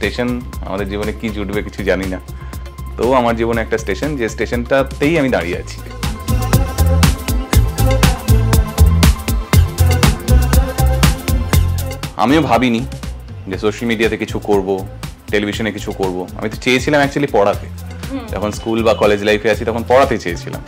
Station আমাদের জীবনে কি জুটবে কিছু জানি না, তো আমার জীবনে একটা স্টেশন, যে স্টেশনটাতেই আমি দাঁড়িয়ে আছি। আমিও ভাবিনি যে সোশ্যাল মিডিয়াতে কিছু করব, টেলিভিশনে কিছু করব। আমি তো চেয়েছিলাম অ্যাকচুয়ালি পড়াতে, যখন স্কুল বা কলেজ লাইফে আছি তখন পড়াতে চেয়েছিলাম।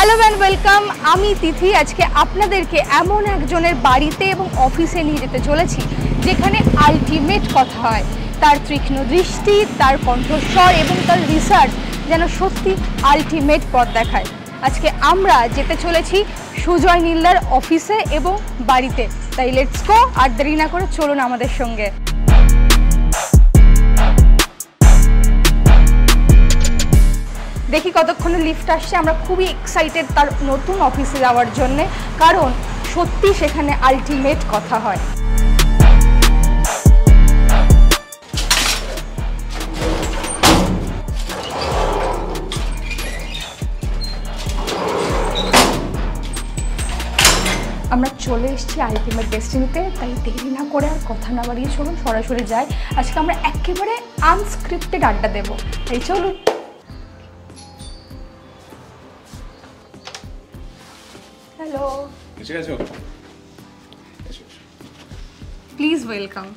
হ্যালো অ্যান্ড ওয়েলকাম, আমি তিথি। আজকে আপনাদেরকে এমন একজনের বাড়িতে এবং অফিসে নিয়ে যেতে চলেছি যেখানে আলটিমেট কথা হয়। তার তীক্ষ্ণ দৃষ্টি, তার কণ্ঠস্বর এবং তার রিসার্চ যেন সত্যি আলটিমেট পথ দেখায়। আজকে আমরা যেতে চলেছি সুজয় নীলদার অফিসে এবং বাড়িতে। তাই লেটস গো, আর দেরি না করে চলুন আমাদের সঙ্গে। দেখি কতক্ষণে লিফট আসছে। আমরা খুবই এক্সাইটেড তার নতুন অফিসে যাওয়ার জন্যে, কারণ সত্যি সেখানে আলটিমেট কথা হয়। আমরা চলে এসেছি আলটিমেট ডেস্টিনিতে, তাই দেরি না করে আর কথা না বাড়িয়ে চলুন সরাসরি যাই। আজকে আমরা একেবারে আনস্ক্রিপ্টেড আড্ডা দেবো, তাই চলুন। Hello, please welcome.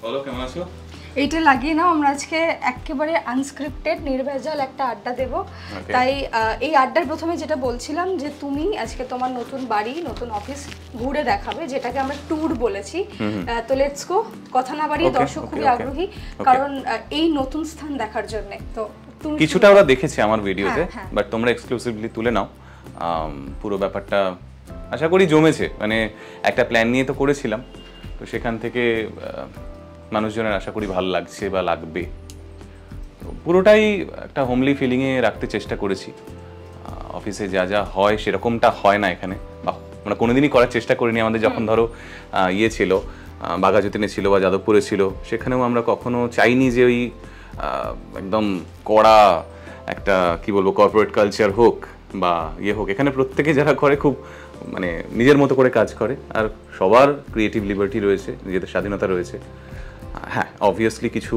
বলো কেমন আছো? এইটা লাগিয়ে নাও, আমরা আজকে একেবারে আনস্ক্রিপ্টেড নির্ভেজাল একটা আড্ডা দেব। তাই এই আড্ডার প্রথমে যেটা বলছিলাম যে তুমি আজকে তোমার নতুন বাড়ি, নতুন অফিস ঘুরে দেখাবে, যেটাকে আমরা ট্যুর বলেছি। তো লেটস গো, কথা না বাড়িয়ে, দর্শক খুবই আগ্রহী কারণ এই নতুন স্থান দেখার জন্য। তো কিছুটা ওরা দেখেছে আমার ভিডিওতে, বাট তোমরা এক্সক্লুসিভলি তুলে নাও পুরো ব্যাপারটা। আশা করি জমেছে, মানে একটা প্ল্যান নিয়ে তো করেছিলাম, তো সেখান থেকে মানুষজনের আশা করি ভালো লাগছে বা লাগবে। পুরোটাই একটা হোমলি ফিলিংয়ে রাখতে চেষ্টা করেছি। অফিসে যা যা হয় সেরকমটা হয় না এখানে, বা আমরা কোনোদিনই করার চেষ্টা করিনি। আমাদের যখন ধরো ইয়ে ছিল, বাঘাযতীনে ছিল বা যাদবপুরে ছিল, সেখানেও আমরা কখনো চাইনি যে ওই একদম কড়া একটা কি বলবো কর্পোরেট কালচার হোক বা ইয়ে হোক। এখানে প্রত্যেকে যারা করে খুব মানে নিজের মতো করে কাজ করে, আর সবার ক্রিয়েটিভ লিবার্টি রয়েছে, নিজেদের স্বাধীনতা রয়েছে। হ্যাঁ, অবভিয়াসলি কিছু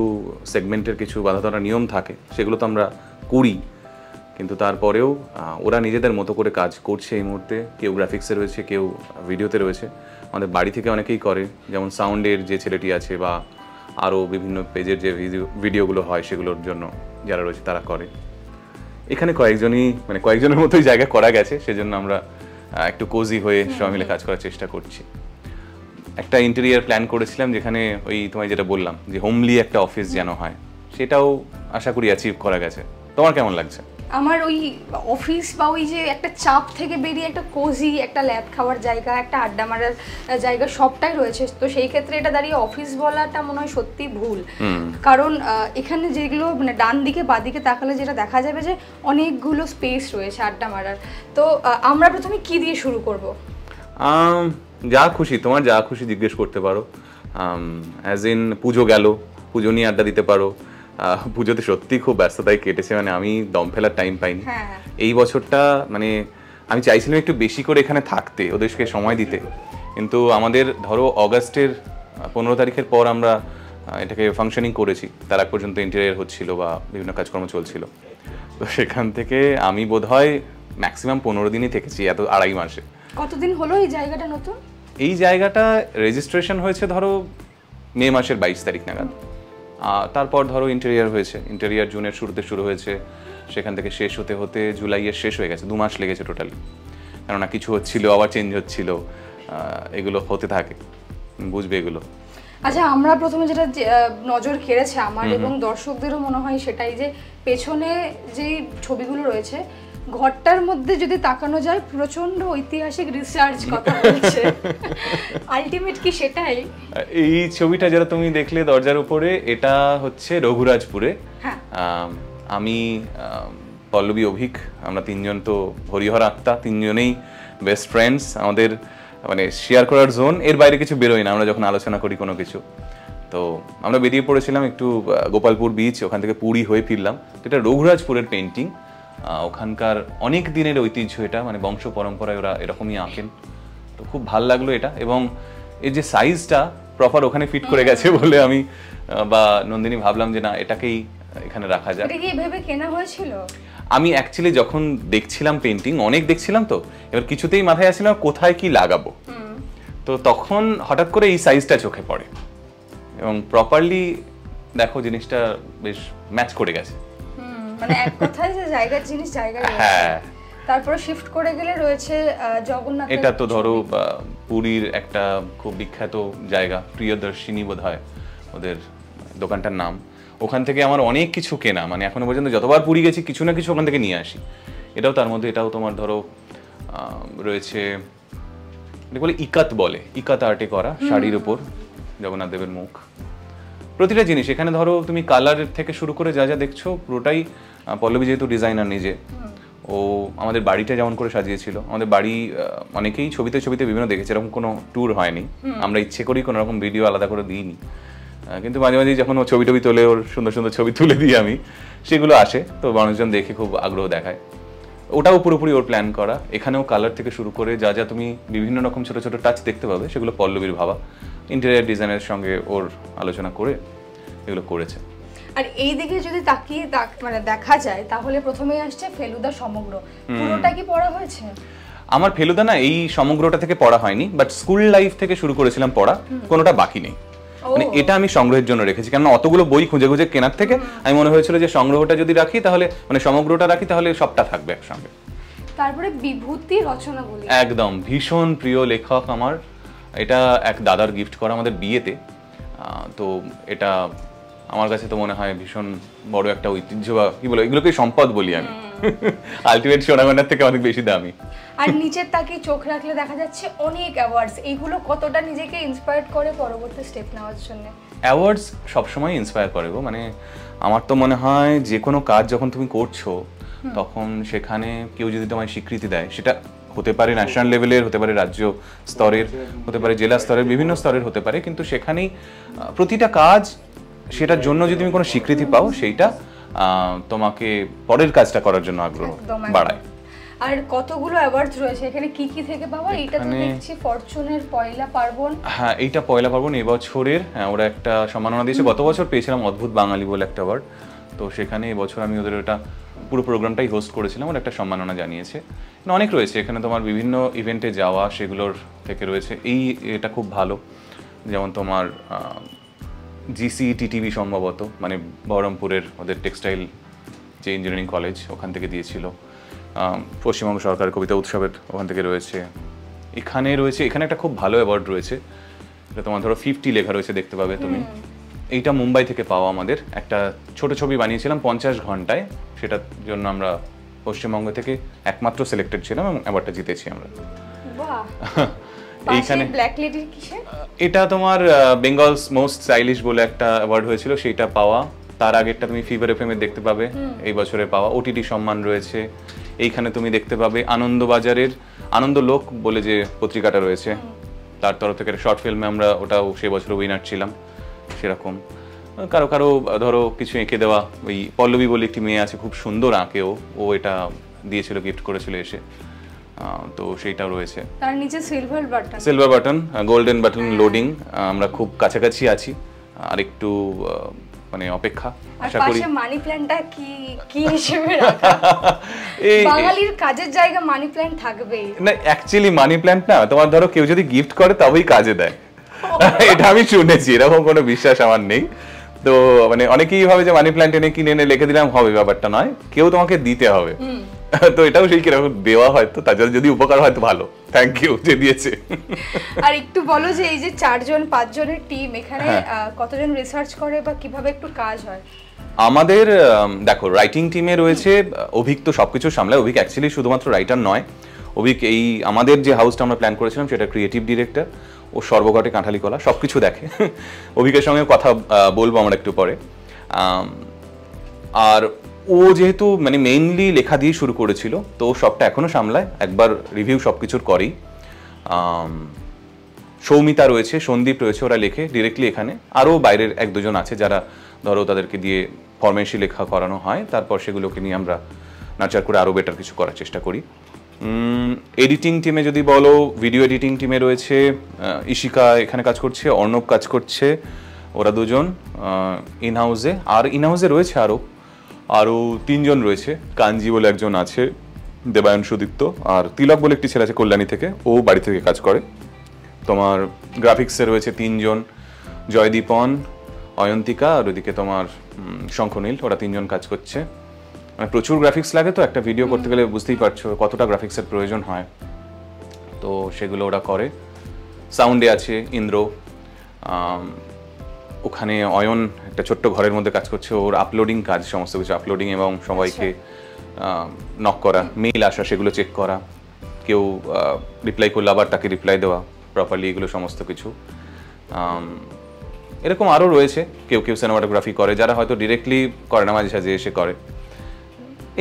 সেগমেন্টের কিছু বাধা ধরা নিয়ম থাকে, সেগুলো তো আমরা করি, কিন্তু তারপরেও ওরা নিজেদের মতো করে কাজ করছে এই মুহূর্তে। কেউ গ্রাফিক্সে রয়েছে, কেউ ভিডিওতে রয়েছে। আমাদের বাড়ি থেকে অনেকেই করে, যেমন সাউন্ডের যে ছেলেটি আছে বা আরও বিভিন্ন পেজের যে ভিডিওগুলো হয় সেগুলোর জন্য যারা রয়েছে তারা করে। এখানে কয়েকজনের মতোই জায়গা করা গেছে, সেজন্য আমরা একটু কোজি হয়ে সবাই মিলে কাজ করার চেষ্টা করছি। একটা ইন্টেরিয়ার প্ল্যান করেছিলাম যেখানে ওই তোমায় যেটা বললাম যে হোমলি একটা অফিস যেন হয়, সেটাও আশা করি অ্যাচিভ করা গেছে। তোমার কেমন লাগছে? আমার ওই অফিস বা ওই যে একটা চাপ থেকে বেরিয়ে একটা কোজি, একটা ল্যাব খাওয়ার জায়গা, একটা আড্ডা মারার জায়গা, সবটাই রয়েছে। তো সেই ক্ষেত্রে এটা দাঁড়িয়ে অফিস বলাটা মনে হয় সত্যি ভুল, কারণ এখানে যেগুলো মানে ডান দিকে বা দিকে তাকালে যেটা দেখা যাবে যে অনেকগুলো স্পেস রয়েছে আড্ডা মারার। তো আমরা প্রথমে কি দিয়ে শুরু করব? যা খুশি, তোমার যা খুশি জিজ্ঞেস করতে পারো। অ্যাজ ইন পুজো গেল, পুজো নিয়ে আড্ডা দিতে পারো। পুজোতে সত্যি খুব ব্যস্ততায় কেটেছে, মানে আমি দম ফেলার টাইম পাইনি। এই বছরটা মানে আমি চাইছিলাম একটু বেশি করে এখানে থাকতে, ওদেরকে সময় দিতে, কিন্তু আমাদের ধরো অগাস্টের 15 তারিখের পর আমরা এটাকে ফাংশনিং করেছি। তার আগ পর্যন্ত ইন্টেরিয়ার হচ্ছিল বা বিভিন্ন কাজকর্ম চলছিল। তো সেখান থেকে আমি বোধহয় ম্যাক্সিমাম 15 দিনই থেকেছি, এত 2.5 মাসে। কতদিন হলো এই জায়গাটা নতুন? এই জায়গাটা রেজিস্ট্রেশন হয়েছে ধরো মে মাসের 22 তারিখ নাগাদ। তারপর ধরো ইন্টেরিয়ার হয়েছে, ইন্টেরিয়ার জুনের শুরুতে শুরু হয়েছে, সেখান থেকে শেষ হতে হতে জুলাইয়ের শেষ হয়ে গেছে। 2 মাস লেগেছে টোটালি, কেননা কিছু হচ্ছিল আবার চেঞ্জ হচ্ছিল, এগুলো হতে থাকে, বুঝবে এগুলো। আচ্ছা, আমরা প্রথমে যেটা নজর কেড়েছে আমার এবং দর্শকদেরও মনে হয় সেটাই, যে পেছনে যেই ছবিগুলো রয়েছে ঘরটার মধ্যে যদি তাকানো যায় প্রচন্ড ঐতিহাসিক রিসার্চ কথা বলছে। আলটিমেট কি সেটাই? এই ছবিটা যেটা তুমি দেখলে দরজার উপরে, এটা হচ্ছে রঘুরাজপুরে। আমি পল্লবী, অভিক, আমরা তিনজন তো হরিহর আত্মা, তিনজনেই বেস্ট ফ্রেন্ডস। আমাদের মানে শেয়ার করার জোন, এর বাইরে কিছু বেরোই না আমরা যখন আলোচনা করি কোনো কিছু। তো আমরা বেরিয়ে পড়েছিলাম একটু গোপালপুর বিচ, ওখান থেকে পুরী হয়ে ফিরলাম। তো এটা রঘুরাজপুরের পেন্টিং, ওখানকার অনেক দিনের ঐতিহ্য এটা, মানে বংশ পরম্পরায় ওরা এরকমই আঁকেন। তো খুব ভাল লাগলো এটা, এবং এর যে সাইজটা প্রপার ওখানে ফিট করে গেছে বলে আমি বা নন্দিনী ভাবলাম যে না এটাকেই এখানে রাখা যায়। এটা কি ভেবে কেনা হয়েছিল? আমি অ্যাকচুয়ালি যখন দেখছিলাম পেন্টিং, অনেক দেখছিলাম, তো এবার কিছুতেই মাথায় আসছিল না কোথায় কি লাগাবো। তো তখন হঠাৎ করে এই সাইজটা চোখে পড়ে, এবং প্রপারলি দেখো জিনিসটা বেশ ম্যাচ করে গেছে। মানে এক কথায় যে জায়গার জিনিস জায়গায় রয়েছে। হ্যাঁ, তারপর শিফট করে গেলে রয়েছে জগন্নাথ। এটা তো ধরো পুরীর একটা খুব বিখ্যাত জায়গা, প্রিয়দর্শিনী বোধহয় ওদের দোকানটার নাম। ওখান থেকে আমার অনেক কিছু কেনা, মানে এখনো পর্যন্ত যতবার পুরী গেছি কিছু না কিছু ওখান থেকে নিয়ে আসি। এটাও তার মধ্যে, এটাও তোমার ধরো রয়েছে বলে ইকাত, বলে ইকাত আর্টে করা শাড়ির উপর জগন্নাথ দেবের মুখ। প্রতিটা জিনিস এখানে ধরো তুমি কালারের থেকে শুরু করে যা যা দেখছো পুরোটাই পল্লবী যেহেতু ডিজাইনার নিজে, ও আমাদের বাড়িটা যেমন করে সাজিয়েছিল। আমাদের বাড়ি অনেকেই ছবিতে ছবিতে বিভিন্ন দেখেছে, এরকম কোনো ট্যুর হয়নি, আমরা ইচ্ছে করেই কোনো রকম ভিডিও আলাদা করে দিইনি। কিন্তু মাঝে মাঝে যখন ও ছবি টবি তোলে, ওর সুন্দর সুন্দর ছবি তুলে দিই আমি, সেগুলো আসে, তো মানুষজন দেখে খুব আগ্রহ দেখায়। ওটাও পুরোপুরি ওর প্ল্যান করা। এখানেও কালার থেকে শুরু করে যা যা তুমি বিভিন্ন রকম ছোট ছোট টাচ দেখতে পাবে সেগুলো পল্লবীর ভাবা, ইন্টেরিয়ার ডিজাইনের সঙ্গে ওর আলোচনা করে এগুলো করেছে। আর এই দিকে যদি তাকিয়ে মানে দেখা যায় তাহলে প্রথমেই আসছে ফেলুদা সমগ্র, পুরোটা কি পড়া হয়েছে? আমার ফেলুদা না এই সমগ্রটা থেকে পড়া হয়নি, বাট স্কুল লাইফ থেকে শুরু করেছিলাম পড়া, কোনোটা বাকি নেই। মানে এটা আমি সংগ্রহের জন্য রেখেছি, কারণ অতগুলো বই খুঁজে খুঁজে কেনার থেকে আমি মনে হয়েছিল যে সংগ্রহটা যদি রাখি তাহলে, মানে সমগ্রটা রাখি তাহলে সবটা থাকবে একসঙ্গে। তারপরে বিভূতি রচনা বলি, একদম ভীষণ প্রিয় লেখক আমার। এটা এক দাদার গিফট করা আমাদের বিয়েতে। তো এটা আমার কাছে তো মনে হয় ভীষণ বড় একটা ঐতিহ্য, বা কি বলো, এগুলোকে সম্পদ বলি আমি। আলটিমেট সোনাগন্ডার থেকে অনেক বেশি দামি। আর নিচের তাকিয়ে চোখ রাখলে দেখা যাচ্ছে অনেক অ্যাওয়ার্ডস। এইগুলো কতটা নিজেকে ইন্সপায়ার করে পরবর্তী স্টেপ নেওয়ার জন্য? অ্যাওয়ার্ডস সবসময় ইন্সপায়ার করে গো। মানে আমার তো মনে হয় যে কোনো কাজ যখন তুমি করছো তখন সেখানে কেউ যদি তোমায় স্বীকৃতি দেয়, সেটা হতে পারে ন্যাশনাল লেভেলের, হতে পারে রাজ্য স্তরের, হতে পারে জেলা স্তরের, বিভিন্ন স্তরের হতে পারে, কিন্তু সেখানেই প্রতিটা কাজ, সেটার জন্য যদি তুমি কোনো স্বীকৃতি পাও সেইটা তোমাকে পরের কাজটা করার জন্য আগ্রহ বাড়ায়। আর কতগুলো অ্যাওয়ার্ডস রয়েছে এখানে, কি কি থেকে পাওয়া? এটা তো দেখছি ফরচুনের পয়লা পার্বণ। হ্যাঁ, এইটা পয়লা পার্বণ এবছরের। ওরা একটা সম্মাননা দিয়েছে, গত বছর পেয়েছিলাম অদ্ভুত বাঙালি বলে একটা অ্যাওয়ার্ড, তো সেখানে এবছর আমি ওদের ওটা পুরো প্রোগ্রামটাই হোস্ট করেছিলাম, ওরা একটা সম্মাননা জানিয়েছে। অনেক রয়েছে এখানে তোমার বিভিন্ন ইভেন্টে যাওয়া, সেগুলোর থেকে রয়েছে এটা খুব ভালো। যেমন তোমার GCETTB সম্ভবত, মানে বহরমপুরের ওদের টেক্সটাইল যে ইঞ্জিনিয়ারিং কলেজ, ওখান থেকে দিয়েছিল। পশ্চিমবঙ্গ সরকার কবিতা উৎসবের ওখান থেকে রয়েছে। এখানে একটা খুব ভালো অ্যাওয়ার্ড রয়েছে, এটা তোমার ধরো 50 লেখা রয়েছে, দেখতে পাবে তুমি। এইটা মুম্বাই থেকে পাওয়া। আমাদের একটা ছোট ছবি বানিয়েছিলাম 50 ঘন্টায়, সেটার জন্য আমরা পশ্চিমবঙ্গ থেকে একমাত্র সিলেক্টেড ছিলাম এবং অ্যাওয়ার্ডটা জিতেছি আমরা। এইখানে এটা তোমার বেঙ্গলস মোস্ট স্টাইলিশ বলে একটা অ্যাওয়ার্ড হয়েছিল, সেইটা পাওয়া। তার আগেরটা তুমি ফিভার এফএম দেখতে পাবে, এই বছরে পাওয়া। OTT সম্মান রয়েছে। এইখানে তুমি দেখতে পাবে আনন্দবাজারের আনন্দলোক বলে যে পত্রিকাটা রয়েছে, তার তরফ থেকে শর্ট ফিল্মে আমরা ওটাও সেই বছর উইনার ছিলাম। সেরকম কারো কারো ধরো কিছু এঁকে দেওয়া, ওই পল্লবী বলে একটি মেয়ে আছে, খুব সুন্দর আঁকেও, ও এটা দিয়েছিল, গিফট করেছিল এসে, তো সেইটাও রয়েছে। তার নিচে silver button, golden button loading. আমরা খুব কাছাকাছি আছি, আর একটু মানে অপেক্ষা, আশা করি। মানি প্ল্যান্টটা কি হিসেবে রাখা? বাঙালির কাজের জায়গা মানি প্ল্যান্ট থাকবেই না। অ্যাকচুয়ালি মানি প্ল্যান্ট না, তোমার ধরো কেউ যদি গিফট করে তবেই কাজে দেয়, এটা আমি শুনেছি, এরকম কোনো বিশ্বাস আমার নেই। তো মানে অনেকেই ভাবে যে মানি প্ল্যান্ট এনে কিনে এনে রেখে দিলাম হবে, ব্যাপারটা নয়, কেউ তোমাকে দিতে হবে। তো এটাও সেই কিরকম দেওয়া হয়, তো তার যদি উপকার হয় তো ভালো, থ্যাংক ইউ যে দিয়েছে। আর একটু বলো যে এই যে 4-5 জনের টিম এখানে কতজন রিসার্চ করে বা কিভাবে একটু কাজ হয়? আমাদের দেখো রাইটিং টিমে রয়েছে অভিক, তো সবকিছু সামলায়। অভিক অ্যাকচুয়ালি শুধুমাত্র রাইটার নয়, অভিক এই আমাদের যে হাউসটা আমরা প্ল্যান করেছিলাম সেটা ক্রিয়েটিভ ডিরেক্টর, ও সর্বঘটে কাঁঠালি কলা সবকিছু দেখে। অভিকের সঙ্গে কথা বলবো আমরা একটু পরে। আর ও যেহেতু মানে মেইনলি লেখা দিয়ে শুরু করেছিল, তো সবটা এখনো সামলায়, একবার রিভিউ সবকিছুর করেই। সৌমিতা রয়েছে, সন্দীপ রয়েছে, ওরা লেখে ডিরেক্টলি এখানে। আরও বাইরের 1-2 জন আছে যারা ধরো তাদেরকে দিয়ে ফরমেশি লেখা করানো হয়, তারপর সেগুলোকে নিয়ে আমরা নার্চার করে আরও বেটার কিছু করার চেষ্টা করি। এডিটিং টিমে যদি বলো, ভিডিও এডিটিং টিমে রয়েছে ইশিকা এখানে কাজ করছে, অর্ণব কাজ করছে, ওরা 2জন ইন হাউসে রয়েছে আরও 3জন রয়েছে। কাঞ্জি বলে একজন আছে, দেবায়ন সুদীপ্ত, আর তিলক বলে একটি ছেলে আছে কল্যাণী থেকে, ও বাড়ি থেকে কাজ করে। তোমার গ্রাফিক্সে রয়েছে 3জন, জয়দীপন, অয়ন্তিকা, আর ওইদিকে তোমার শঙ্খনীল, ওরা 3জন কাজ করছে। মানে প্রচুর গ্রাফিক্স লাগে, তো একটা ভিডিও করতে গেলে বুঝতেই পারছো কতটা গ্রাফিক্সের প্রয়োজন হয়, তো সেগুলো ওরা করে। সাউন্ডে আছে ইন্দ্র, ওখানে অয়ন একটা ছোট্ট ঘরের মধ্যে কাজ করছে, ওর আপলোডিং কাজ, সমস্ত কিছু আপলোডিং এবং সবাইকে নক করা, মেইল আসা সেগুলো চেক করা, কেউ রিপ্লাই করলে আবার তাকে রিপ্লাই দেওয়া প্রপারলি, এগুলো সমস্ত কিছু। এরকম আরও রয়েছে, কেউ সিনেমাটোগ্রাফি করে, যারা হয়তো ডিরেক্টলি করে না, মাঝে সাঝে এসে করে।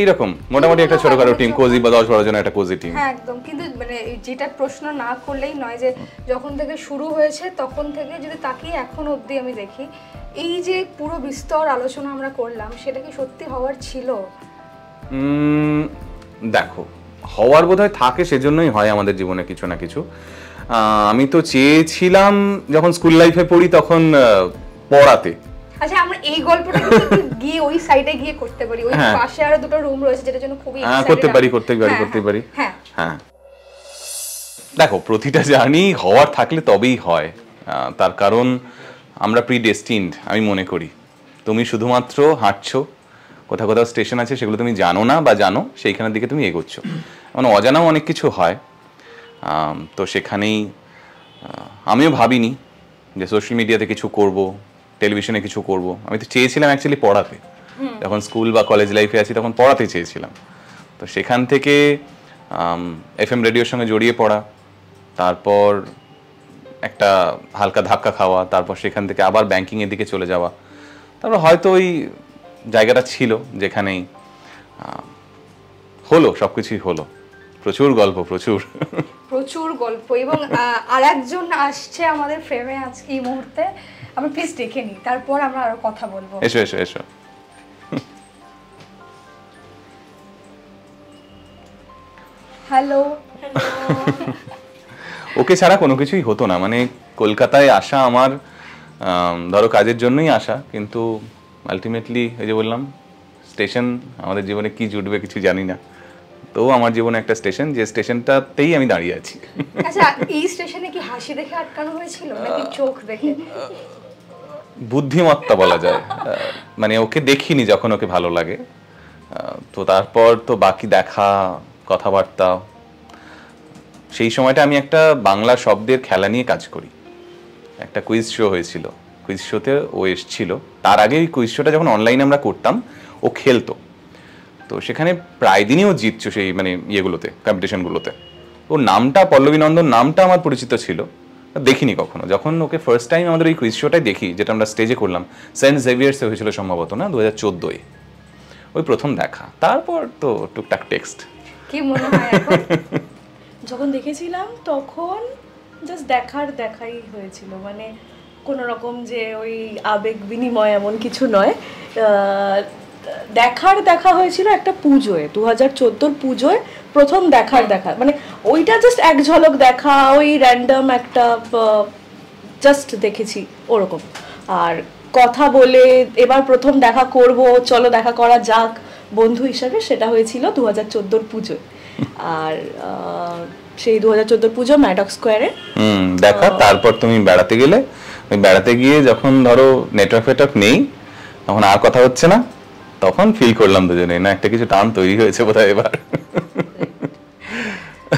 এইরকম মোটামুটি একটা ছোটখাটো টিম, কোজি বা 10-12 জনের একটা কোজি টিম। হ্যাঁ একদম। কিন্তু মানে যেটা প্রশ্ন না করলেই নয় যে যখন থেকে শুরু হয়েছে তখন থেকে যদি তাকিয়ে এখন অবধি আমি দেখি, এই যে পুরো বিস্তর আলোচনা আমরা করলাম, সেটা কি সত্যি হওয়ার ছিল? দেখো, হওয়ার বোধহয় থাকে, সেজন্যই হয় আমাদের জীবনে কিছু না কিছু। আমি তো চেয়েছিলাম যখন স্কুল লাইফে পড়ি তখন পড়াতে। আচ্ছা, আমরা এই গল্পটা কিন্তু গিয়ে ওই সাইডে গিয়ে করতে পারি, ওই পাশে আরো 2টো রুম রয়েছে যেটার জন্য খুবই করতে পারি। হ্যাঁ, দেখো, প্রতিটা জার্নি হওয়ার থাকলে তবেই হয়, তার কারণ আমরা প্রিডেস্টিনড আমি মনে করি। তুমি শুধুমাত্র হাঁটছো, কোথাও কোথাও স্টেশন আছে সেগুলো তুমি জানো না বা জানো, সেইখানের দিকে তুমি এগোচ্ছ। মানে অজানাও অনেক কিছু হয়, তো সেখানেই আমিও ভাবিনি যে সোশ্যাল মিডিয়াতে কিছু করব, টেলিভিশনে কিছু করব। আমি তো চেয়েছিলাম অ্যাকচুয়ালি পড়াতে, যখন স্কুল বা কলেজ লাইফে আছি তখন পড়াতে চেয়েছিলাম। তো সেখান থেকে FM রেডিওর সঙ্গে জড়িয়ে পড়া, তারপর একটা হালকা ধাক্কা খাওয়া, তারপর সেখান থেকে আবার ব্যাংকিংয়ের দিকে চলে যাওয়া, তারপর হয়তো ওই জায়গাটা ছিল যেখানেই হলো, সব কিছুই হলো। প্রচুর গল্প এবং আর একজন আসছে আমাদের ফ্রেমে আজকে এই মুহূর্তে, আমরা প্লিজ দেখে নিই, তারপর আমরা আরো কথা বলবো। এসো। হ্যালো। ওকে ছাড়া কোনো কিছুই হতো না। মানে কলকাতায় আসা আমার ধরো কাজের জন্যই আসা, কিন্তু আলটিমেটলি এই যে বললাম, স্টেশন আমাদের জীবনে কি জুটবে কিছু জানি না, তো আমার জীবনে একটা স্টেশন, যে স্টেশনটাতেই আমি দাঁড়িয়ে আছি। আচ্ছা, এই স্টেশনে কি হাসি দেখে আটকানো হয়েছিল নাকি চোখ দেখে? বুদ্ধিমত্তা বলা যায়। মানে ওকে দেখিনি যখন ওকে ভালো লাগে, তো তারপর তো বাকি দেখা, কথাবার্তা। সেই সময়টা আমি একটা বাংলা শব্দের খেলা নিয়ে কাজ করি, একটা কুইজ শো হয়েছিল, কুইজ শোতে ও এসেছিল। তার আগে ওই কুইজ শোটা যখন অনলাইনে আমরা করতাম, ও খেলতো, তো সেখানে প্রায় দিনই ও জিতছো সেই মানে ইয়েগুলোতে, কম্পিটিশনগুলোতে। ওর নামটা, পল্লবী নন্দন নামটা আমার পরিচিত ছিল, দেখিনি কখনো। যখন ওকে ফার্স্ট টাইম আমাদের ওই কুইজ শোটাই দেখি, যেটা আমরা স্টেজে করলাম, সেন্ট জেভিয়ার্সে হয়েছিল সম্ভবত, না 2014-এ, ওই প্রথম দেখা। তারপর তো টুকটাক টেক্সট। কি মনে হয় এখন? যখন দেখেছিলাম তখন জাস্ট দেখাই হয়েছিল, মানে কোনো রকম যে ওই আবেগ বিনিময় এমন কিছু নয়। দেখা হয়েছিল একটা পুজোয়, 2014 পুজোয় প্রথম দেখা, মানে ওইটা জাস্ট এক ঝলক দেখা, ওই র্যান্ডম একটা জাস্ট দেখেছি ওরকম। আর কথা বলে এবার প্রথম দেখা করব, চলো দেখা করা যাক বন্ধু হিসাবে, সেটা হয়েছিল 2014 পুজোয়। আর সেই 2014 পুজো ম্যাডক স্কোয়ারে দেখা। তারপর তুমি বেড়াতে গেলে, বেড়াতে গিয়ে যখন ধরো নেটওয়ার্ক নেই, তখন আর কথা হচ্ছে না, তখন ফিল করলাম দুজনে না একটা কিছু টান তৈরি হয়েছে বোধহয় এবার।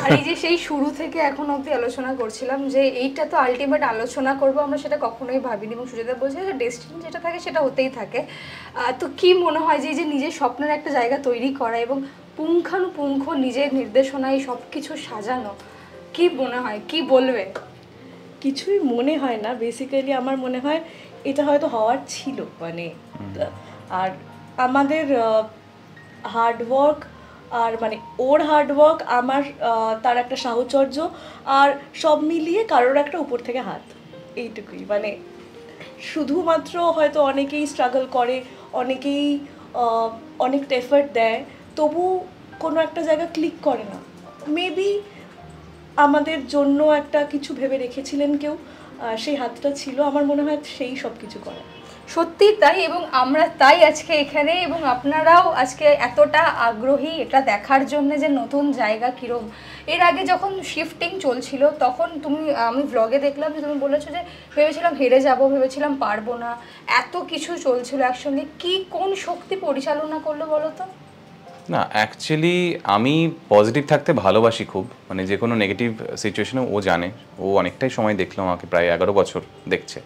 আর এই যে সেই শুরু থেকে এখন অবধি আলোচনা করছিলাম যে এইটা তো আলটিমেট আলোচনা করব, আমরা সেটা কখনোই ভাবিনি। এবং সুজাতা বলছে যে ডেস্টিনি যেটা থাকে সেটা হতেই থাকে। তো কি মনে হয় যে এই যে নিজের স্বপ্নের একটা জায়গা তৈরি করা এবং পুঙ্খানুপুঙ্খ নিজের নির্দেশনায় সব কিছু সাজানো, কি মনে হয়, কি বলবে? কিছুই মনে হয় না, বেসিক্যালি আমার মনে হয় এটা হয়তো হওয়ার ছিল, মানে আর আমাদের হার্ডওয়ার্ক আর মানে ওর হার্ডওয়ার্ক, আমার তার একটা সাহচর্য, আর সব মিলিয়ে কারোর একটা উপর থেকে হাত, এইটুকুই। মানে শুধুমাত্র হয়তো অনেকেই স্ট্রাগল করে, অনেকেই অনেকটা এফর্ট দেয়, তবু কোনো একটা জায়গা ক্লিক করে না। মেবি আমাদের জন্য একটা কিছু ভেবে রেখেছিলেন কেউ, সেই হাতটা ছিল, আমার মনে হয় সেই সব কিছু করে। সত্যি তাই, এবং আমরা তাই আজকে এখানে, এবং আপনারাও আজকে এতটা আগ্রহী এটা দেখার জন্য যে নতুন জায়গা কীরকম। এর আগে যখন শিফটিং চলছিল তখন আমি ব্লগে দেখলাম যে তুমি বলেছো যে ভেবেছিলাম হেরে যাব, ভেবেছিলাম পারবো না, এত কিছু চলছিল একসঙ্গে। কোন শক্তি পরিচালনা করলো বলো তো? না, অ্যাকচুয়ালি আমি পজিটিভ থাকতে ভালোবাসি খুব, মানে যে কোনো নেগেটিভ সিচুয়েশনে ও জানে, ও অনেকটাই সময় দেখলো আমাকে, প্রায় 11 বছর দেখছে।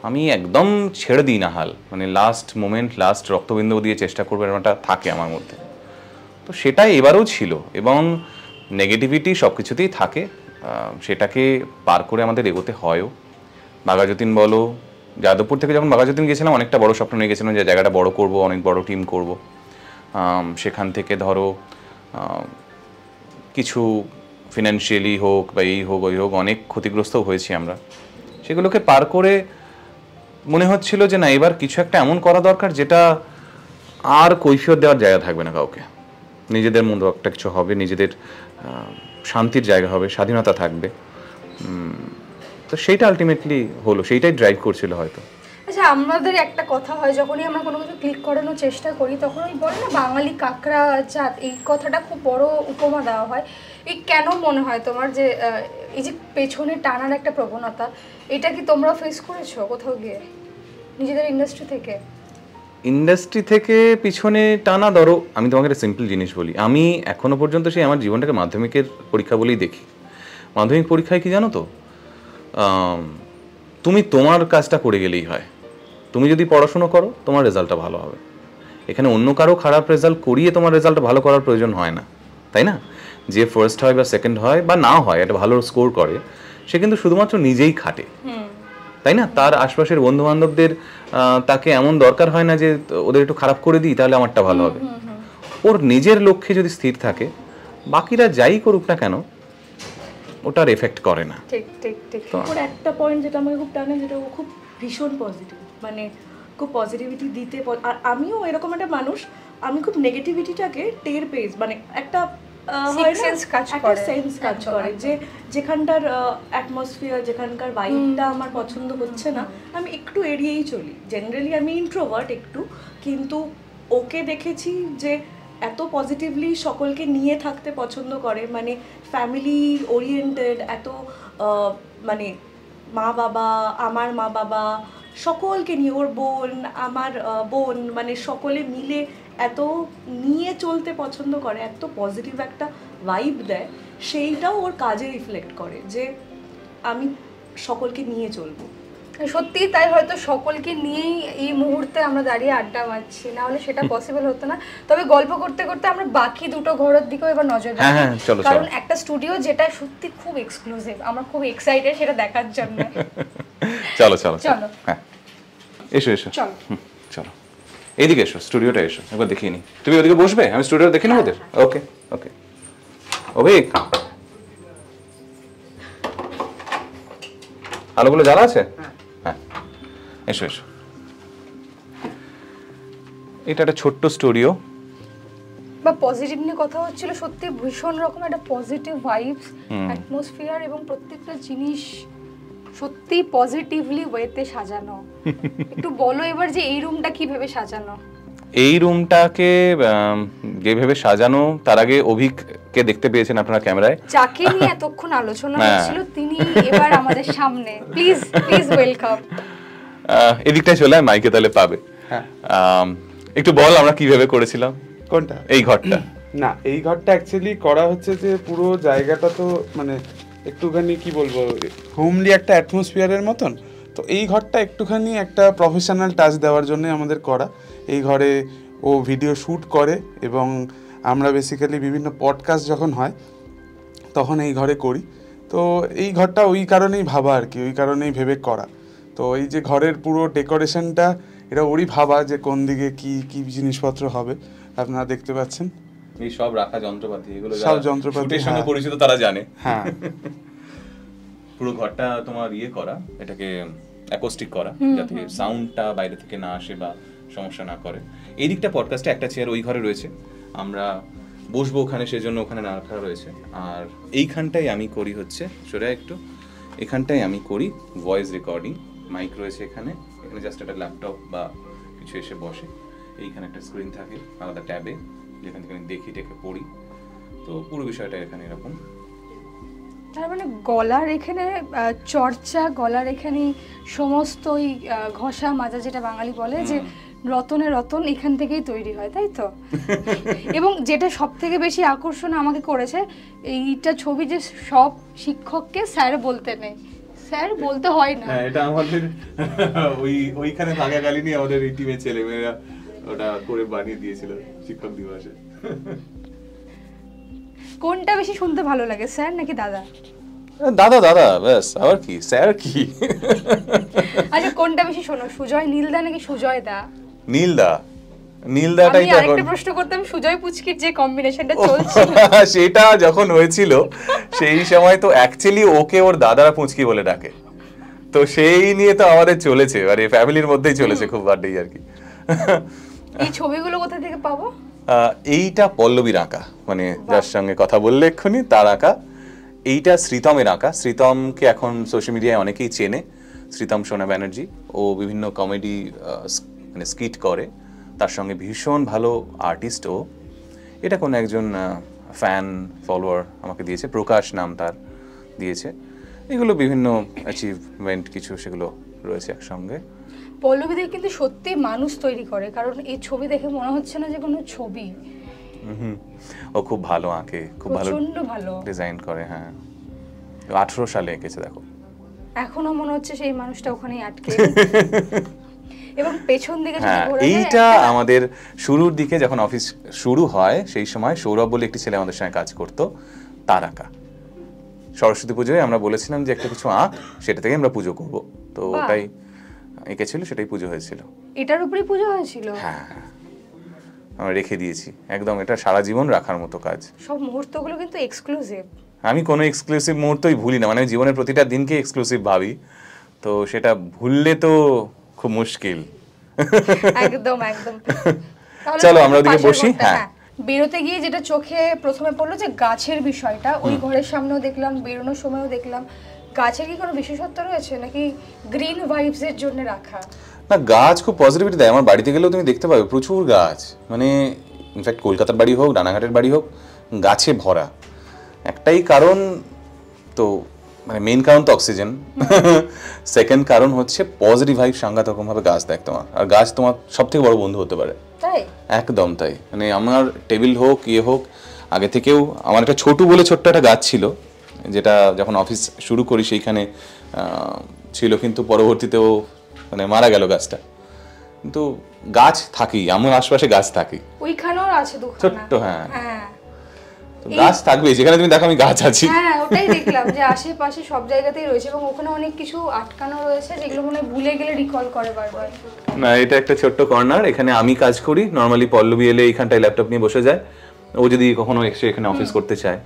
আমি একদম ছেড়ে দিই না হাল, মানে লাস্ট মোমেন্ট, লাস্ট রক্তবিন্দু দিয়ে চেষ্টা করবো, এরকমটা থাকে আমার মধ্যে। তো সেটাই এবারেও ছিল, এবং নেগেটিভিটি সব কিছুতেই থাকে, সেটাকে পার করে আমাদের এগোতে হয়ও। বাঘাযতীন বলো, যাদবপুর থেকে যখন বাঘাযতীন গেছিলাম অনেকটা বড় স্বপ্ন নিয়ে গেছিলাম যে জায়গাটা বড় করব, অনেক বড় টিম করব। সেখান থেকে ধরো কিছু ফিনান্সিয়ালি হোক বা এই হোক ওই হোক অনেক ক্ষতিগ্রস্তও হয়েছি আমরা। সেগুলোকে পার করে মনে হচ্ছিল যে না, এবার কিছু একটা এমন করা দরকার যেটা আর কৈফিয়ত দেওয়ার জায়গা থাকবে না কাউকে। নিজেদের মধ্যে একটা কিছু হবে, নিজেদের শান্তির জায়গা হবে, স্বাধীনতা থাকবে। তো সেইটা আলটিমেটলি হলো, সেইটাই ড্রাইভ করছিল হয়তো। আচ্ছা, আমাদের একটা কথা হয় যখনই আমরা কোনো কিছু ক্লিক করানোর চেষ্টা করি, তখন ওই বলে না বাঙালি কাকড়া জাত, এই কথাটা খুব বড় উপমা দেওয়া হয়। এই কেন মনে হয় তোমার যে এই যে পেছনে টানার একটা প্রবণতা, এটা কি তোমরা ফেস করেছো কোথাও গিয়ে নিজেদের ইন্ডাস্ট্রি থেকে পিছনে টানা? ধরো আমি তোমাকে একটা সিম্পল জিনিস বলি, আমি এখনো পর্যন্ত সেই আমার জীবনটাকে মাধ্যমিকের পরীক্ষা বলেই দেখি। মাধ্যমিক পরীক্ষায় কি জানো তো, তুমি তোমার কাজটা করে গেলেই হয়। তুমি যদি পড়াশুনো করো তোমার রেজাল্টটা ভালো হবে। এখানে অন্য কারো খারাপ রেজাল্ট করিয়ে তোমার রেজাল্টটা ভালো করার প্রয়োজন হয় না, তাই না? যে ফার্স্ট হয় বা সেকেন্ড হয় বা না হয়, একটা ভালো স্কোর করে, সে কিন্তু শুধুমাত্র নিজেই খাটে, তাই না? তার আশপাশের বন্ধু বান্ধবদের তাকে এমন দরকার হয় না যে ওদের একটু খারাপ করে দিই তাহলে আমারটা ভালো হবে। ওর নিজের লক্ষ্যে যদি স্থির থাকে, বাকিরা যাই করুক না কেন ওটার এফেক্ট করে না। ঠিক ঠিক ঠিক। ওর একটা পয়েন্ট যেটা আমাকে খুব টানে, যেটা ও খুব ভীষণ পজিটিভ, মানে খুব পজিটিভিটি দিতে। আর আমিও এরকম একটা মানুষ, আমি খুব নেগেটিভিটিটাকে টের পেয়ে, মানে একটা সেন্স কাজ করে যে যেখানটার অ্যাটমসফিয়ার, যেখানকার ভাইবটা আমার পছন্দ হচ্ছে না, আমি একটু এড়িয়েই চলি। জেনারেলি আমি ইন্ট্রোভার্ট একটু, কিন্তু ওকে দেখেছি যে এত পজিটিভলি সকলকে নিয়ে থাকতে পছন্দ করে, মানে ফ্যামিলি ওরিয়েন্টেড, এত মানে মা বাবা, আমার মা বাবা সকলকে নিয়ে, ওর বোন, আমার বোন, মানে সকলে মিলে এত নিয়ে চলতে পছন্দ করে, এত পজিটিভ একটা ভাইব দেয়, সেইটাও ওর কাজে রিফ্লেক্ট করে যে আমি সকলকে নিয়ে চলবো। সত্যি তাই, হয়তো সকলকে নিয়েই এই মুহূর্তে আমরা দাঁড়িয়ে আড্ডা মারছি, না হলে সেটা পসিবল হতো না। তবে গল্প করতে করতে আমরা বাকি দুটো ঘরের দিকেও এবার নজর রাখি, কারণ একটা স্টুডিও যেটা সত্যি খুব এক্সক্লুসিভ, আমরা খুব এক্সাইটেড সেটা দেখার জন্য। চলো চলো চলো, হ্যাঁ এসো এসো, চলো চলো এইদিকে এসো, স্টুডিওটা এসো, একবার দেখিয়ে নি। তুমি ওদিকে বসবে, আমি স্টুডিওটা দেখে নেবো ওদের। ওকে ওকে। অভিক, আলোগুলো জ্বালা আছে? হ্যাঁ, এসো এসো। এটা একটা ছোট্ট স্টুডিও, বা পজিটিভ নিয়ে কথা হচ্ছিল। সত্যি ভীষণ রকম একটা পজিটিভ ভাইবস, অ্যাটমসফিয়ার, এবং প্রত্যেকটা জিনিস সত্যি পজিটিভলি ওয়েতে সাজানো। একটু বলো এবার যে এই রুমটা কিভাবে সাজানো? এই রুমটাকে যেভাবে সাজানো, তার আগে অভিককে দেখতে পেয়েছেন আপনারা ক্যামেরায়, যাকে নিয়ে এতক্ষণ আলোচনা হচ্ছিল, তিনি এবার আমাদের সামনে। Please please welcome. এদিকটায় চলে আয়, মাইকে তাহলে পাবে। একটু বল আমরা কিভাবে করেছিলাম। কোনটা? এই ঘরটা? না, এই ঘরটা অ্যাকচুয়ালি করা হচ্ছে যে পুরো জায়গাটা তো মানে একটুখানি কি বলবো, হোমলি একটা অ্যাটমসফিয়ারের মতন। তো এই ঘরটা একটুখানি একটা প্রফেশনাল টাচ দেওয়ার জন্য আমাদের করা। এই ঘরে ও ভিডিও শ্যুট করে, এবং আমরা বেসিক্যালি বিভিন্ন পডকাস্ট যখন হয় তখন এই ঘরে করি। তো এই ঘরটা ওই কারণেই ভাবা আর কি, ওই কারণেই ভেবে করা। তো এই যে ঘরের পুরো ডেকোরেশনটা, এটা ওরই ভাবা যে কোন দিকে কি কি জিনিসপত্র হবে, আপনারা দেখতে পাচ্ছেন। এই সব রাখা যন্ত্রপাতি, এগুলো সব যন্ত্রপাতি শুটের সঙ্গে পরিচিত তারা জানে। হ্যাঁ পুরো ঘরটা তোমার করা, এটাকে অ্যাকোস্টিক করা, যাতে সাউন্ডটা বাইরে থেকে না আসে বা সমস্যা না করে। এই দিকটা পডকাস্টে একটা চেয়ার ওই ঘরে রয়েছে, আমরা বসবো ওখানে, সেজন্য ওখানে না রাখা রয়েছে। আর এইখানটাই আমি করি হচ্ছে, সরে একটু, এখানটাই আমি করি ভয়েস রেকর্ডিং। মাইক রয়েছে এখানে, এখানে জাস্ট একটা ল্যাপটপ বা কিছু এসে বসে। এইখানে একটা স্ক্রিন থাকে আলাদা ট্যাবে, যেখান থেকে আমি দেখি টেকে পড়ি। তো পুরো বিষয়টা এখানে এরকম। তার মানে গলার এখানে চর্চা, গলার এখানে সমস্ত ওই ঘষা মাজা যেটা বাঙালি বলে যে রতনে রতন এখান থেকেই তৈরি হয়, তাই তো? এবং যেটা সব থেকে বেশি আকর্ষণ আমাকে করেছে, এইটা ছবি যে সব শিক্ষককে স্যার বলতে নেই, স্যার বলতে হয় না। এটা আমাদের ওইখানে থাকাকালীনই আমাদের এই টিমের ছেলেমেয়েরা ওটা করে বানিয়ে দিয়েছিল শিক্ষক দিবসে। কোনটা বেশি শুনতে ভালো লাগে, স্যার নাকি দাদা? দাদা দাদা, ব্যাস, আবার কি স্যার কি। আচ্ছা কোনটা বেশি শোনো, সুজয় নীলদা নাকি সুজয় দা? নীলদা, নীলদাটাই আমি আরেকটা প্রশ্ন করতাম, সুজয় পুচকির যে কম্বিনেশনটা চলছিল সেটা যখন হয়েছিল সেই সময় তো অ্যাকচুয়ালি ওকে ওর দাদারা পুচকি বলে ডাকে, তো সেই নিয়ে তো আমাদের চলেছে, মানে ফ্যামিলির মধ্যেই চলেছে খুব বাড়েই আর কি। এই ছবিগুলো কোথা থেকে পাবো? এইটা পল্লবীর আঁকা, মানে যার সঙ্গে কথা বললে এক্ষুনি তার আঁকা। এইটা শ্রীতমের আঁকা। শ্রীতমকে এখন সোশ্যাল মিডিয়ায় অনেকেই চেনে, শ্রীতম সোনা ব্যানার্জি। ও বিভিন্ন কমেডি মানে স্কিট করে, তার সঙ্গে ভীষণ ভালো আর্টিস্ট ও। এটা কোনো একজন ফ্যান ফলোয়ার আমাকে দিয়েছে, প্রকাশ নাম তার দিয়েছে। এগুলো বিভিন্ন অ্যাচিভমেন্ট কিছু সেগুলো রয়েছে একসঙ্গে। পল্লবীদের কিন্তু সত্যি মানুষ তৈরি করে, কারণ এই ছবি দেখে মনে হচ্ছে না যে কোনো ছবি। ও খুব ভালো আঁকে, খুব ভালো ডিজাইন করে। হ্যাঁ, 18 সালে এঁকেছে, দেখো এখনো মনে হচ্ছে সেই মানুষটা ওখানেই আটকে। এবং পেছন দিকে যদি ঘোরা যায়, এইটা আমাদের শুরুর দিকে যখন অফিস শুরু হয় সেই সময় সৌরভ বলে একটি ছেলে আমাদের সঙ্গে কাজ করতো, তার আঁকা। সরস্বতী পুজোয় আমরা বলেছিলাম যে একটা কিছু আঁক, সেটা থেকে আমরা পুজো করব, তো ওটাই এঁকেছিল, সেটাই পুজো হয়েছিল। এটার উপরেই পুজো হয়েছিল? হ্যাঁ, আমরা রেখে দিয়েছি একদম, এটা সারা জীবন রাখার মতো কাজ। সব মুহূর্তগুলো কিন্তু এক্সক্লুসিভ। আমি কোনো এক্সক্লুসিভ মুহূর্তই ভুলি না, মানে জীবনের প্রতিটা দিনকে এক্সক্লুসিভ ভাবি, তো সেটা ভুললে তো খুব মুশকিল। একদম একদম। চলো আমরা ওদিকে বসি। হ্যাঁ, বেরোতে গিয়ে যেটা চোখে প্রথমে পড়লো যে গাছের বিষয়টা, ওই ঘরের সামনেও দেখলাম, বেরোনোর সময়ও দেখলাম। গাছের কি কোনো বিশেষত্ব রয়েছে নাকি গ্রিন ভাইবস এর জন্য রাখা? না, গাছ খুব পজিটিভিটি দেয়। আমার বাড়িতে গেলেও তুমি দেখতে পাবে প্রচুর গাছ, মানে ইনফ্যাক্ট কলকাতার বাড়ি হোক, রানাঘাটের বাড়ি হোক, গাছে ভরা। একটাই কারণ তো, মানে মেইন কারণ তো অক্সিজেন, সেকেন্ড কারণ হচ্ছে পজিটিভ ভাইব সাংঘাতিক রকমভাবে গাছ দেখ তোমার, আর গাছ তোমার সব থেকে বড় বন্ধু হতে পারে। তাই? একদম তাই। মানে আমার টেবিল হোক হোক, আগে থেকেও আমার একটা ছোটু বলে ছোট্ট একটা গাছ ছিল, যেটা যখন অফিস শুরু করি সেইখানে ছিল, কিন্তু পরবর্তীতেও মানে মারা গেল গাছটা। কিন্তু গাছ থাকি, আমার আশপাশে গাছ থাকি। ওইখানেও আছে দুখানা ছোট্ট। হ্যাঁ, হ্যাঁ, গাছ থাকবে যেখানে তুমি দেখো আমি গাছ আছি। হ্যাঁ, ওটাই দেখলাম যে আশেপাশে সব জায়গাতেই রয়েছে, এবং ওখানে অনেক কিছু আটকানো রয়েছে যেগুলো মনে ভুলে গেলে রিকল করে বারবার। না, এটা একটা ছোট্ট কর্নার, এখানে আমি কাজ করি। নর্মালি পল্লবী এলে এইখানটায় ল্যাপটপ নিয়ে বসে যায়, ও যদি কখনো এসে এখানে অফিস করতে চায়।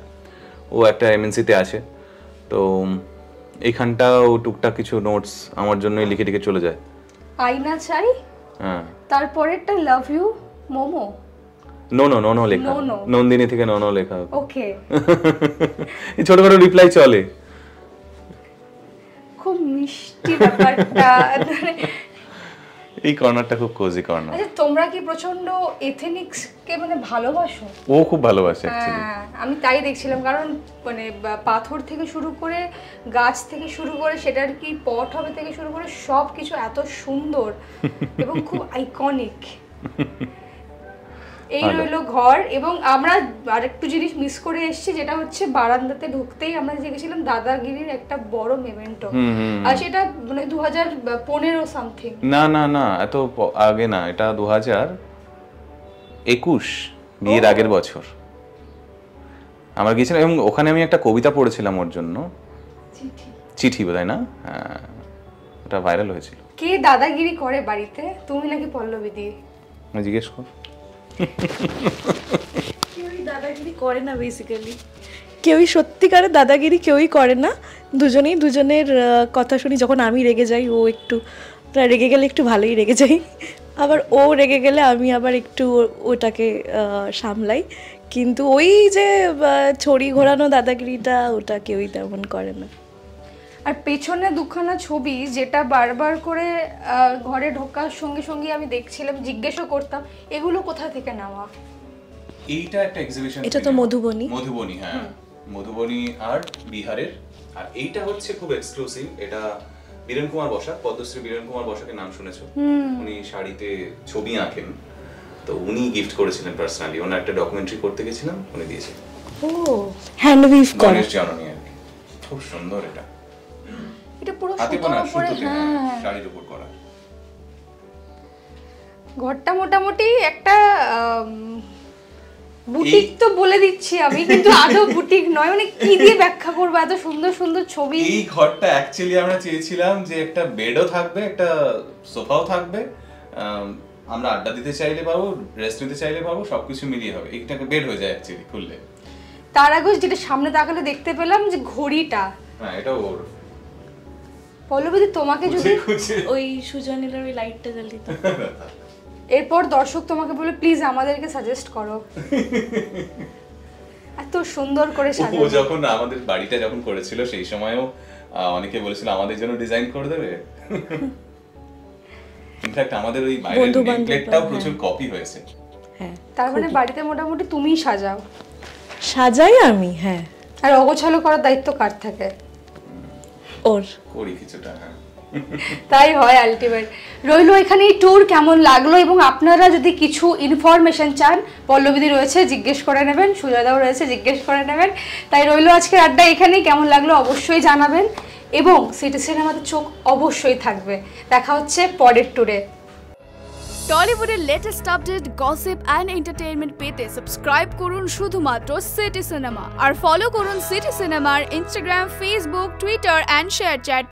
ও একটা এমএনসিতে আছে, তো এইখানটা ও টুকটাক কিছু নোটস আমার জন্যই লিখে লিখে চলে যায়। আয়না চাই, হ্যাঁ, তারপরেরটা লাভ ইউ মোমো। নো লেখা, নন্দিনী থেকে নো লেখা। ওকে, এই ছোটখাটো রিপ্লাই চলে, খুব মিষ্টি ব্যাপারটা। এই কর্নারটা খুব কোজি কর্নার। আচ্ছা, তোমরা কি প্রচন্ড এথনিক্স কে মানে ভালোবাসো? ও খুব ভালোবাসে অ্যাকচুয়ালি। হ্যাঁ, আমি তাই দেখছিলাম, কারণ মানে পাথর থেকে শুরু করে, গাছ থেকে শুরু করে, সেটার কি পট হবে থেকে শুরু করে সব কিছু এত সুন্দর এবং খুব আইকনিক। এই রইলো ঘর, এবং আমরা আরেকটু জিনিস মিস করে এসেছি, যেটা হচ্ছে বারান্দাতে ঢুকতেই আমরা দেখেছিলাম দাদাগিরির একটা বড় মেমেন্টো, আর সেটা মানে 2015 সামথিং। না, এত আগে না, এটা 2021 বিয়ের আগের বছর আমরা গিয়েছিলাম, এবং ওখানে আমি একটা কবিতা পড়েছিলাম ওর জন্য, চিঠি বোধহয় না? হ্যাঁ, ওটা ভাইরাল হয়েছিল। কে দাদাগিরি করে বাড়িতে, তুমি নাকি পল্লবী দি? জিজ্ঞেস কর। কেউই দাদাগিরি করে না বেসিক্যালি, কেউই সত্যিকারের দাদাগিরি কেউই করে না, দুজনেই দুজনের কথা শুনি। যখন আমি রেগে যাই, ও একটু রেগে গেলে একটু ভালোই রেগে যাই, আবার ও রেগে গেলে আমি আবার একটু ওটাকে সামলাই। কিন্তু ওই যে ছড়ি ঘোরানো দাদাগিরিটা ওটা কেউই তেমন করে না। আর পেছনে দুখানা ছবি যেটা বারবার করে ঘরে ঢোকার সঙ্গে সঙ্গে আমি দেখছিলাম, জিজ্ঞেসও করতাম এগুলো কোথা থেকে নেওয়া? এইটা একটা এক্সিবিশন, এটা তো মধুবনী। মধুবনী, হ্যাঁ মধুবনী আর বিহারের। আর এইটা হচ্ছে খুব এক্সক্লুসিভ, এটা বীরেন কুমার বসাক, পদ্মশ্রী বীরেন কুমার বসাকের নাম শুনেছো? উনি শাড়িতে ছবি আঁকেন, তো উনি গিফট করেছিলেন পার্সোনালি। ওনার একটা ডকুমেন্টারি করতে গেছিলাম, উনি দিয়েছে। ও হ্যান্ড উইভ করা, গণেশ জননী আর কি, খুব সুন্দর। এটা পুরো হাতে সুতোর বোনা, উপরে, সুতোতে, হ্যাঁ শাড়ির উপর করা। ঘরটা মোটামুটি একটা বুটিক তো বলে দিচ্ছি আমি, কিন্তু আদৌ বুটিক নয়। মানে কি দিয়ে ব্যাখ্যা করবো এত সুন্দর সুন্দর ছবি? এই ঘরটা অ্যাকচুয়ালি আমরা চেয়েছিলাম যে একটা বেডও থাকবে, একটা সোফাও থাকবে, আমরা আড্ডা দিতে চাইলে পাবো, রেস্ট নিতে চাইলে পাবো, সবকিছু মিলিয়ে হবে। এইটাকে বেড হয়ে যায় অ্যাকচুয়ালি খুললে। তার আগে যেটা সামনে তাকালে দেখতে পেলাম যে ঘড়িটা, হ্যাঁ এটা ওর। পল্লবীদি তোমাকে যদি ওই সুজনের ওই লাইটটা জ্বালিয়ে দিত, এরপর দর্শক তোমাকে বলে প্লিজ আমাদেরকে সাজেস্ট করো, এত সুন্দর করে ও সাজানো। যখন আমাদের বাড়িটা যখন করেছিল সেই সময়ও অনেকে বলেছিল আমাদের জন্য ডিজাইন করে দেবে। ইনফ্যাক্ট আমাদের ওই বাইরের নেমপ্লেটটাও প্রচুর কপি হয়েছে। হ্যাঁ তার মানে বাড়িতে মোটামুটি তুমিই সাজাও? সাজাই আমি, হ্যাঁ। আর অগোছালো করার দায়িত্ব কার থাকে? ওর। করি কিছুটা, হ্যাঁ। তাই হয় আলটিমেট। রইলো এখানে এই ট্যুর কেমন লাগলো, এবং আপনারা যদি কিছু ইনফরমেশন চান, পল্লবীদি রয়েছে জিজ্ঞেস করে নেবেন, সুজয়দাও রয়েছে জিজ্ঞেস করে নেবেন। তাই রইলো আজকের আড্ডা এখানেই। কেমন লাগলো অবশ্যই জানাবেন, এবং সিটি সিনেমাতে চোখ অবশ্যই থাকবে। দেখা হচ্ছে পরের ট্যুরে। টলিউডের latest update, gossip and entertainment পেতে সাবস্ক্রাইব করুন শুধুমাত্র সিটি সিনেমা, আর ফলো করুন সিটি সিনেমার Instagram, Facebook, Twitter and share chat